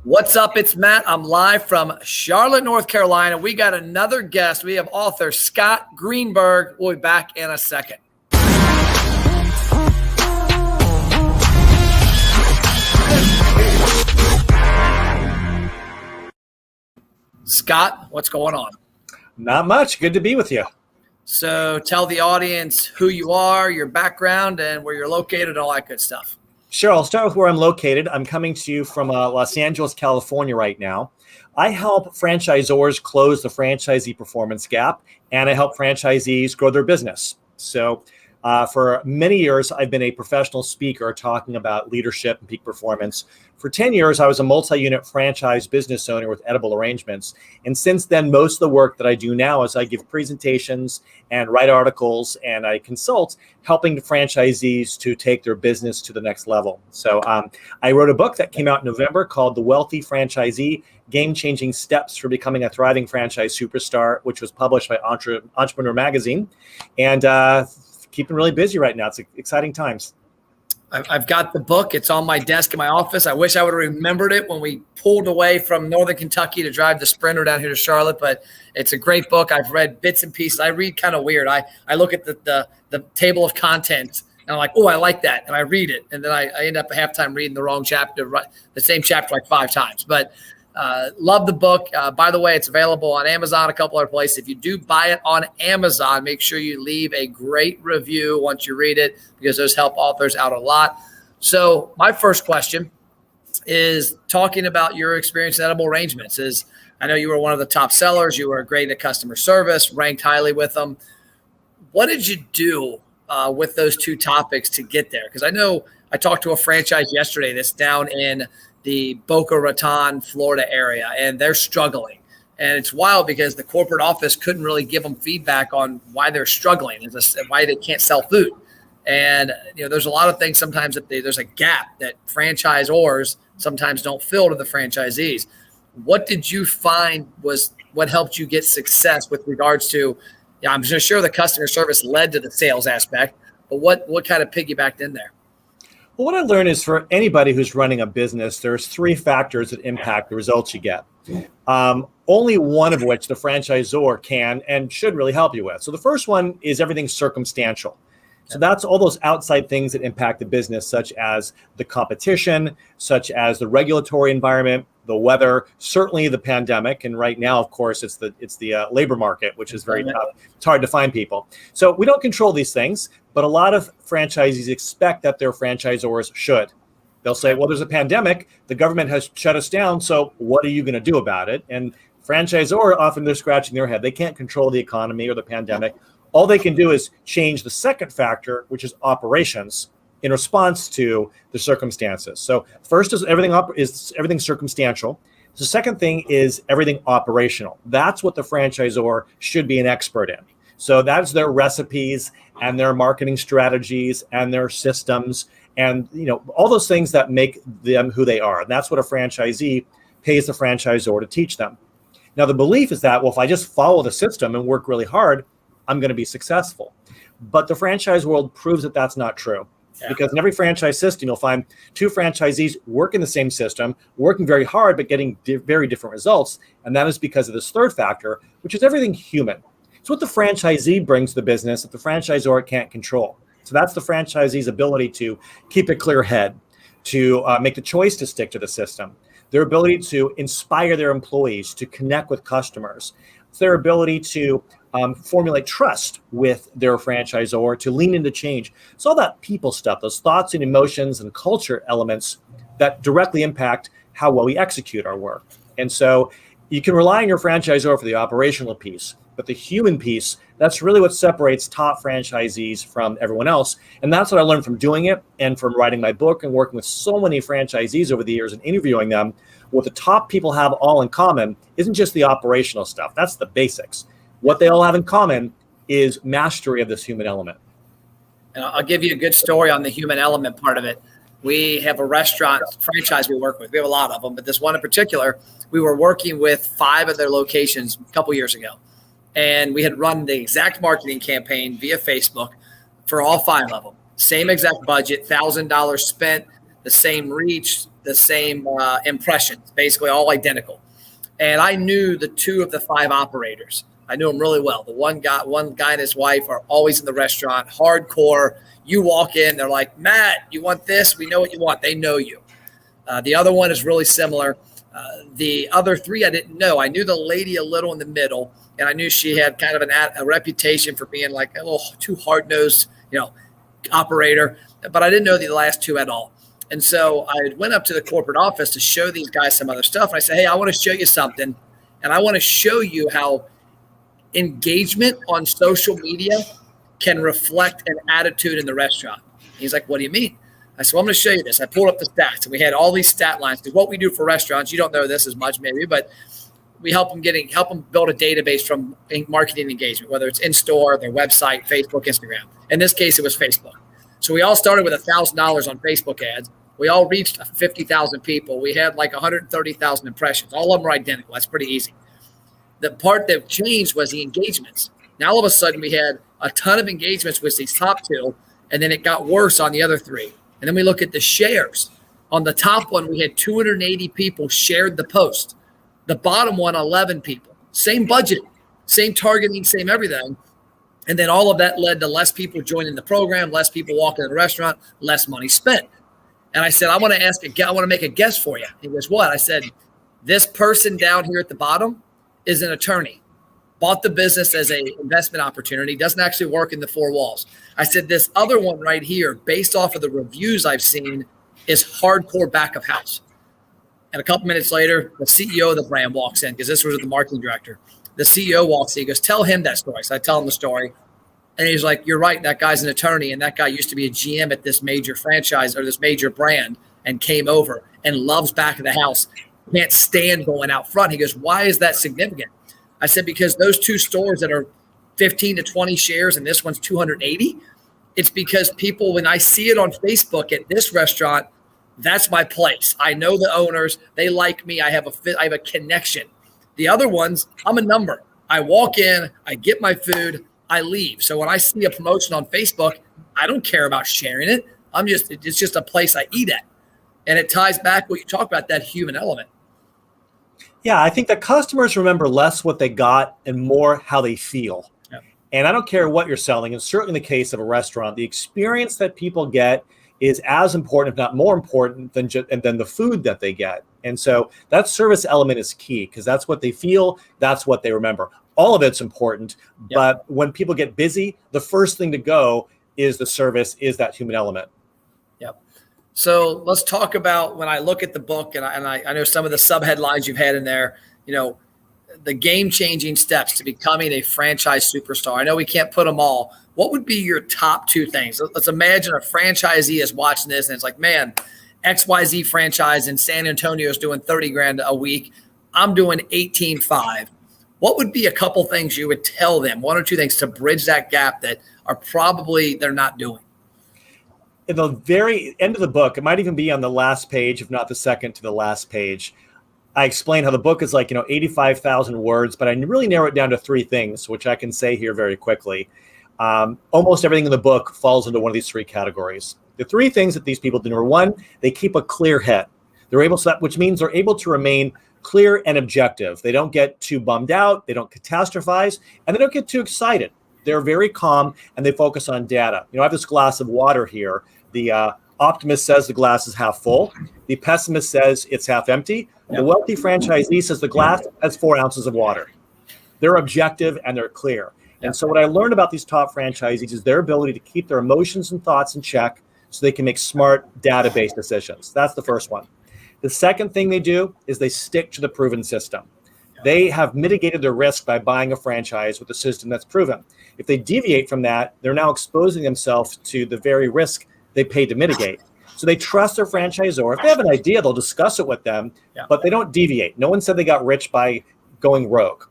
What's up? It's Matt. I'm live from Charlotte, North Carolina. We got another guest. We have author Scott Greenberg. We'll be back in a second. Scott, what's going on? Not much. Good to be with you. So tell the audience who you are, your background, and where you're located, and all that good stuff. Sure. I'll start with where I'm located. I'm coming to you from Los Angeles, California right now. I help franchisors close the franchisee performance gap, and I help franchisees grow their business. So for many years, I've been a professional speaker talking about leadership and peak performance. For 10 years, I was a multi-unit franchise business owner with Edible Arrangements. And since then, most of the work that I do now is I give presentations and write articles and I consult, helping the franchisees to take their business to the next level. So I wrote a book that came out in November called The Wealthy Franchisee, Game-Changing Steps for Becoming a Thriving Franchise Superstar, which was published by Entrepreneur Magazine. And keeping really busy right now. It's exciting times. I've got the book. It's on my desk in my office. I wish I would have remembered it when we pulled away from Northern Kentucky to drive the Sprinter down here to Charlotte, but it's a great book. I've read bits and pieces. I read kind of weird. I look at the table of contents and I'm like, oh, I like that. And I read it. And then I end up at halftime reading the wrong chapter, the same chapter like 5 times. But love the book. By the way, it's available on Amazon, a couple other places. If you do buy it on Amazon, make sure you leave a great review once you read it, because those help authors out a lot. So my first question is talking about your experience at Edible Arrangements. I know you were one of the top sellers. You were great at customer service, ranked highly with them. What did you do with those two topics to get there? Because I know I talked to a franchise yesterday that's down in the Boca Raton, Florida area, and they're struggling. And it's wild because the corporate office couldn't really give them feedback on why they're struggling and why they can't sell food. And, there's a lot of things sometimes that there's a gap that franchisors sometimes don't fill to the franchisees. What did you find was what helped you get success with regards to, I'm sure the customer service led to the sales aspect, but what kind of piggybacked in there? Well, what I learned is for anybody who's running a business, there's 3 factors that impact the results you get. Only one of which the franchisor can and should really help you with. So the first one is everything circumstantial. So that's all those outside things that impact the business, such as the competition, such as the regulatory environment, the weather, certainly the pandemic. And right now, of course, it's the labor market, which is very tough. It's hard to find people. So we don't control these things, but a lot of franchisees expect that their franchisors should. They'll say, well, there's a pandemic. The government has shut us down. So what are you going to do about it? And franchisor, often they're scratching their head. They can't control the economy or the pandemic. All they can do is change the second factor, which is operations, in response to the circumstances. So first is everything circumstantial. The second thing is everything operational. That's what the franchisor should be an expert in. So that's their recipes and their marketing strategies and their systems and all those things that make them who they are. And that's what a franchisee pays the franchisor to teach them. Now the belief is that, well, if I just follow the system and work really hard, I'm going to be successful. But the franchise world proves that that's not true. Yeah. Because in every franchise system, you'll find 2 franchisees working the same system, working very hard, but getting very different results. And that is because of this third factor, which is everything human. It's what the franchisee brings to the business that the franchisor can't control. So that's the franchisee's ability to keep a clear head, to make the choice to stick to the system, their ability to inspire their employees, to connect with customers. It's their ability to formulate trust with their franchisor, to lean into change. It's all that people stuff, those thoughts and emotions and culture elements that directly impact how well we execute our work. And so you can rely on your franchisor for the operational piece, but the human piece, that's really what separates top franchisees from everyone else. And that's what I learned from doing it and from writing my book and working with so many franchisees over the years and interviewing them. What the top people have all in common isn't just the operational stuff. That's the basics. What they all have in common is mastery of this human element. And I'll give you a good story on the human element part of it. We have a restaurant franchise we work with. We have a lot of them, but this one in particular, we were working with 5 of their locations a couple years ago. And we had run the exact marketing campaign via Facebook for all 5 of them. Same exact budget, $1,000 spent, the same reach, the same impressions, basically all identical. And I knew the 2 of the 5 operators. I knew them really well. The one guy and his wife are always in the restaurant, hardcore. You walk in, they're like, Matt, you want this? We know what you want. They know you. The other one is really similar. The other 3 I didn't know. I knew the lady a little in the middle, and I knew she had kind of a reputation for being like a little too hard-nosed, operator. But I didn't know the last 2 at all. And so I went up to the corporate office to show these guys some other stuff. And I said, hey, I want to show you something. And I want to show you how engagement on social media can reflect an attitude in the restaurant. He's like, what do you mean? I said, well, I'm going to show you this. I pulled up the stats, and we had all these stat lines. Because what we do for restaurants, you don't know this as much maybe, but we help them build a database from marketing engagement, whether it's in-store, their website, Facebook, Instagram. In this case, it was Facebook. So we all started with $1,000 on Facebook ads. We all reached 50,000 people. We had like 130,000 impressions. All of them are identical. That's pretty easy. The part that changed was the engagements. Now, all of a sudden, we had a ton of engagements with these top 2, and then it got worse on the other 3. And then we look at the shares. On the top one, we had 280 people shared the post. The bottom one, 11 people. Same budget, same targeting, same everything. And then all of that led to less people joining the program, less people walking in the restaurant, less money spent. And I said, I want to make a guess for you. He goes, what? I said, this person down here at the bottom is an attorney, bought the business as an investment opportunity, doesn't actually work in the 4 walls. I said, this other one right here, based off of the reviews I've seen, is hardcore back of house. And a couple minutes later, the CEO of the brand walks in, because this was the marketing director. The CEO walks in. He goes, tell him that story. So I tell him the story. And he's like, you're right. That guy's an attorney. And that guy used to be a GM at this major franchise or this major brand and came over and loves back of the house. Can't stand going out front. He goes, why is that significant? I said, because those 2 stores that are 15 to 20 shares and this one's 280, it's because people, when I see it on Facebook at this restaurant, that's my place. I know the owners. They like me. I have a connection. The other ones, I'm a number. I walk in, I get my food, I leave. So when I see a promotion on Facebook, I don't care about sharing it. It's just a place I eat at. And it ties back what you talk about, that human element. Yeah, I think that customers remember less what they got and more how they feel. Yep. And I don't care what you're selling, and certainly in the case of a restaurant, the experience that people get is as important, if not more important, than the food that they get. And so that service element is key, because that's what they feel, that's what they remember. All of it's important, yep. But when people get busy, the first thing to go is the service, is that human element. Yep. So let's talk about, when I look at the book, and I know some of the sub-headlines you've had in there, the game-changing steps to becoming a franchise superstar. I know we can't put them all. What would be your top 2 things? Let's imagine a franchisee is watching this and it's like, man, XYZ franchise in San Antonio is doing 30 grand a week. I'm doing 18.5. What would be a couple things you would tell them, 1 or 2 things to bridge that gap that are probably they're not doing? In the very end of the book, it might even be on the last page, if not the second to the last page, I explain how the book is like, 85,000 words, but I really narrow it down to 3 things, which I can say here very quickly. Almost everything in the book falls into one of these 3 categories. The 3 things that these people do: number 1, they keep a clear head. Which means they're able to remain clear and objective. They don't get too bummed out, they don't catastrophize, and they don't get too excited. They're very calm and they focus on data. I have this glass of water here. The optimist says the glass is half full. The pessimist says it's half empty. The wealthy franchisee says the glass has 4 ounces of water. They're objective and they're clear. And so what I learned about these top franchisees is their ability to keep their emotions and thoughts in check so they can make smart database decisions. That's the first one. The second thing they do is they stick to the proven system. They have mitigated their risk by buying a franchise with a system that's proven. If they deviate from that, they're now exposing themselves to the very risk they paid to mitigate. So they trust their franchisor. If they have an idea, they'll discuss it with them, but they don't deviate. No one said they got rich by going rogue.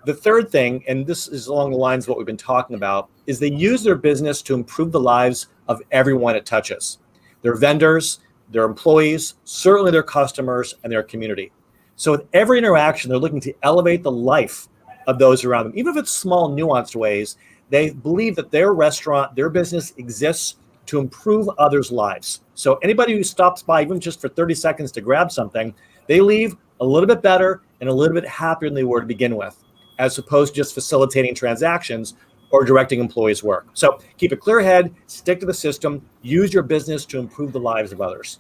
The third thing, and this is along the lines of what we've been talking about, is they use their business to improve the lives of everyone it touches. Their vendors, their employees, certainly their customers, and their community. So with every interaction, they're looking to elevate the life of those around them. Even if it's small, nuanced ways, they believe that their restaurant, their business exists to improve others' lives. So anybody who stops by even just for 30 seconds to grab something, they leave a little bit better and a little bit happier than they were to begin with, as opposed to just facilitating transactions or directing employees' work. So keep a clear head, stick to the system, use your business to improve the lives of others.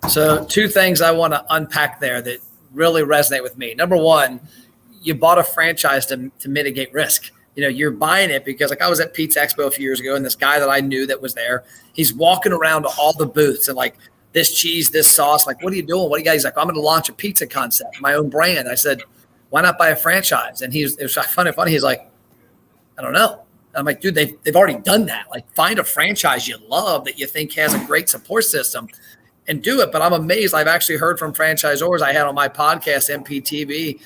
So 2 things I want to unpack there that really resonate with me. Number one, you bought a franchise to mitigate risk. You're buying it because, like, I was at Pete's Expo a few years ago, and this guy that I knew that was there, he's walking around to all the booths and like, this cheese, this sauce, like, what are you doing? What do you guys like? I'm going to launch a pizza concept, my own brand. I said, why not buy a franchise? And it was funny. He's like, I don't know. I'm like, dude, they've already done that. Like, find a franchise you love that you think has a great support system and do it. But I'm amazed. I've actually heard from franchisors. I had on my podcast, MPTV,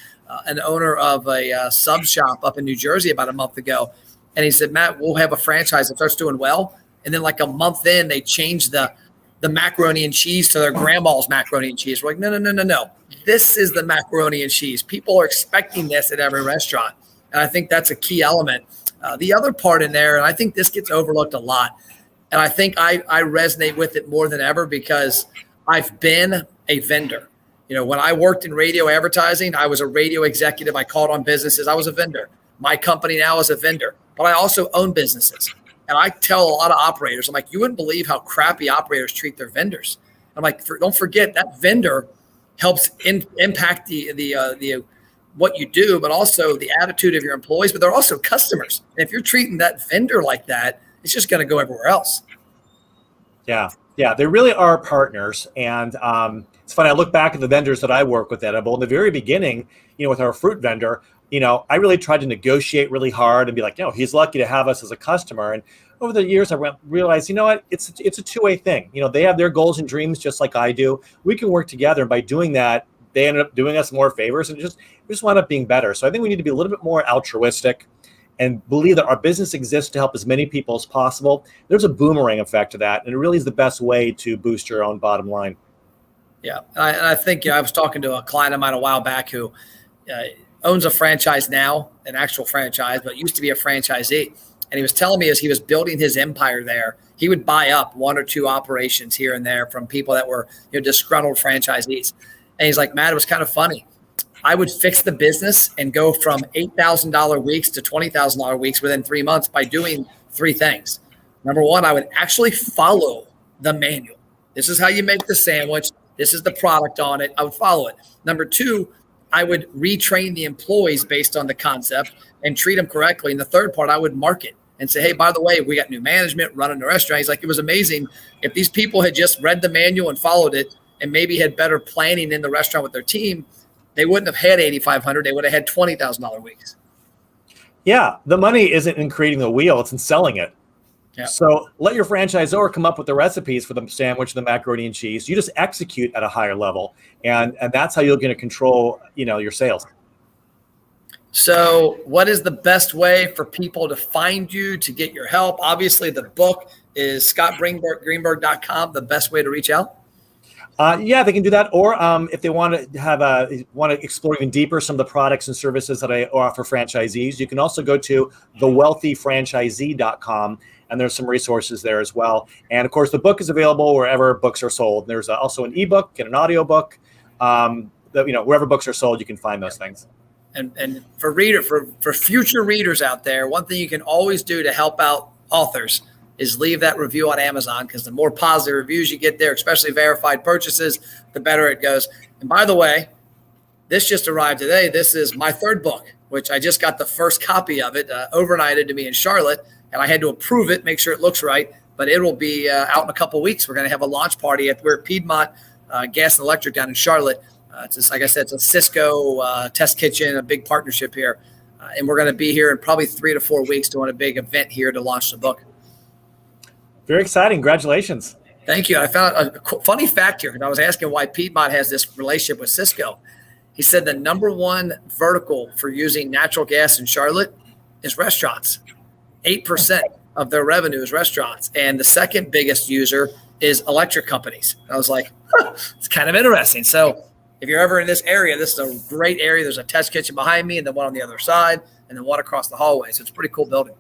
an owner of a sub shop up in New Jersey about a month ago. And he said, Matt, we'll have a franchise that starts doing well. And then like a month in, they changed the macaroni and cheese to their grandma's macaroni and cheese. We're like, no. This is the macaroni and cheese. People are expecting this at every restaurant. And I think that's a key element. The other part in there, and I think this gets overlooked a lot, and I think I resonate with it more than ever because I've been a vendor. When I worked in radio advertising, I was a radio executive. I called on businesses. I was a vendor. My company now is a vendor, but I also own businesses. And I tell a lot of operators, I'm like, you wouldn't believe how crappy operators treat their vendors. I'm like, don't forget that vendor helps impact the what you do, but also the attitude of your employees, but they're also customers. And if you're treating that vendor like that, it's just going to go everywhere else. Yeah, they really are partners. And it's funny, I look back at the vendors that I work with at Edible. In the very beginning, with our fruit vendor, I really tried to negotiate really hard and be like, he's lucky to have us as a customer. And over the years, I realized, it's a two-way thing. They have their goals and dreams just like I do. We can work together. And by doing that, they ended up doing us more favors and we just wound up being better. So I think we need to be a little bit more altruistic and believe that our business exists to help as many people as possible. There's a boomerang effect to that. And it really is the best way to boost your own bottom line. Yeah. And I think I was talking to a client of mine a while back who owns a franchise now, an actual franchise, but used to be a franchisee. And he was telling me as he was building his empire there, he would buy up 1 or 2 operations here and there from people that were disgruntled franchisees. And he's like, Matt, it was kind of funny. I would fix the business and go from $8,000 weeks to $20,000 weeks within 3 months by doing 3 things. Number one, I would actually follow the manual. This is how you make the sandwich. This is the product on it. I would follow it. Number 2, I would retrain the employees based on the concept and treat them correctly. And the third part, I would market and say, hey, by the way, we got new management running the restaurant. He's like, it was amazing. If these people had just read the manual and followed it and maybe had better planning in the restaurant with their team, they wouldn't have had $8,500. They would have had $20,000 weeks. Yeah, the money isn't in creating the wheel, it's in selling it. Yeah. So let your franchisor come up with the recipes for the sandwich, the macaroni and cheese. You just execute at a higher level, and that's how you're going to control, your sales. So what is the best way for people to find you, to get your help? Obviously, the book is scottgreenberg.com, the best way to reach out. Yeah, they can do that. Or if they want to explore even deeper some of the products and services that I offer franchisees, you can also go to thewealthyfranchisee.com, and there's some resources there as well. And of course, the book is available wherever books are sold. There's also an ebook and an audiobook. Wherever books are sold, you can find those things. And for future readers out there, one thing you can always do to help out authors is leave that review on Amazon, because the more positive reviews you get there, especially verified purchases, the better it goes. And by the way, this just arrived today. This is my 3rd book, which I just got the first copy of it overnighted to me in Charlotte, and I had to approve it, make sure it looks right. But it will be out in a couple of weeks. We're going to have a launch party we're at Piedmont Gas and Electric down in Charlotte. It's just, like I said, it's a Cisco test kitchen, a big partnership here. And we're going to be here in probably 3 to 4 weeks doing a big event here to launch the book. Very exciting. Congratulations. Thank you. I found a funny fact here. I was asking why Piedmont has this relationship with Cisco. He said the number 1 vertical for using natural gas in Charlotte is restaurants. 8% of their revenue is restaurants. And the second biggest user is electric companies. And I was like, it's kind of interesting. So if you're ever in this area, this is a great area. There's a test kitchen behind me and then one on the other side and then one across the hallway. So it's a pretty cool building.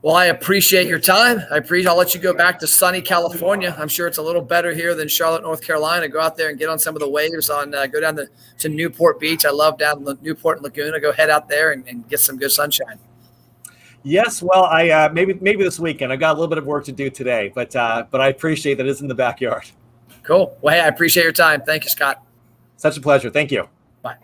Well, I appreciate your time. I'll let you go back to sunny California. I'm sure it's a little better here than Charlotte, North Carolina. Go out there and get on some of the waves go down to Newport Beach. I love down the Newport and Laguna. Go head out there and get some good sunshine. Yes, well, I maybe this weekend. I got a little bit of work to do today, but I appreciate that it's in the backyard. Cool. Well, hey, I appreciate your time. Thank you, Scott. Such a pleasure. Thank you. Bye.